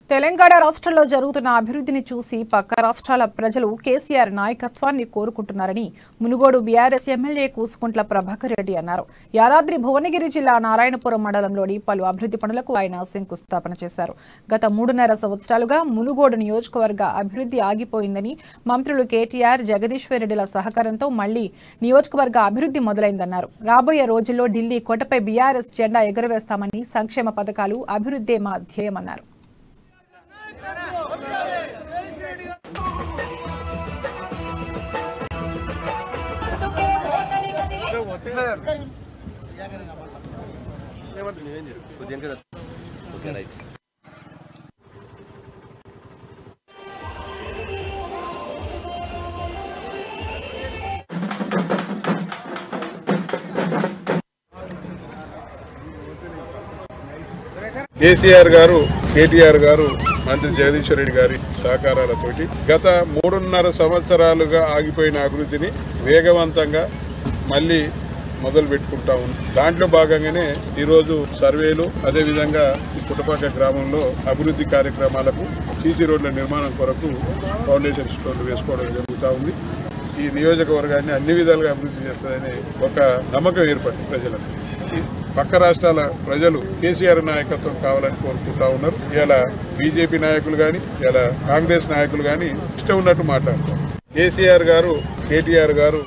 తెలంగాణ రాష్ట్రంలో జరుగుతున్న అభివృద్ధిని చూసి పక్క రాష్ట్రాల ప్రజలు కేసీఆర్ నాయకత్వాన్ని కోరుకుంటున్నారని మునుగోడు బీఆర్ఎస్ ఎమ్మెల్యే కూసుకుంట్ల ప్రభాకర్ రెడ్డి అన్నారు. యాదాద్రి భువనగిరి జిల్లా నారాయణపురం మండలంలోని పలు అభివృద్ధి పనులకు ఆయన శంకుస్థాపన చేశారు. గత 3.5 సంవత్సరాలుగా మునుగోడు నియోజకవర్గ అభివృద్ధి ఆగిపోయిందని, మంత్రులు కేటీఆర్, జగదీశ్వర్ రెడ్డిల సహకారంతో మళ్లీ నియోజకవర్గ అభివృద్ధి మొదలైందన్నారు. రాబోయే రోజుల్లో ఢిల్లీ కోటపై బీఆర్ఎస్ జెండా ఎగురవేస్తామని, సంక్షేమ పథకాలు అభివృద్ధే మా ధ్యేయమన్నారు. కేసీఆర్ గారు, కేటీఆర్ గారు, మంత్రి జగదీశ్వర్ రెడ్డి గారి సహకారాలతోటి గత 3.5 సంవత్సరాలుగా ఆగిపోయిన అభివృద్ధిని వేగవంతంగా మళ్ళీ మొదలు పెట్టుకుంటా ఉంది. దాంట్లో భాగంగానే ఈరోజు సర్వేలు, అదేవిధంగా ఈ పుట్టపాక గ్రామంలో అభివృద్ధి కార్యక్రమాలకు సీసీ రోడ్ల నిర్మాణం కొరకు ఫౌండేషన్ స్టోన్లు వేసుకోవడం జరుగుతూ ఉంది. ఈ నియోజకవర్గాన్ని అన్ని విధాలుగా అభివృద్ధి చేస్తుందని ఒక నమ్మకం ఏర్పడింది ప్రజలకు. పక్క రాష్ట్రాల ప్రజలు కేసీఆర్ నాయకత్వం కావాలని కోరుకుంటా ఉన్నారు. ఇలా బీజేపీ నాయకులు కానీ, ఇలా కాంగ్రెస్ నాయకులు కానీ ఇష్టం ఉన్నట్టు మాట్లాడతారు. కేసీఆర్ గారు, కేటీఆర్ గారు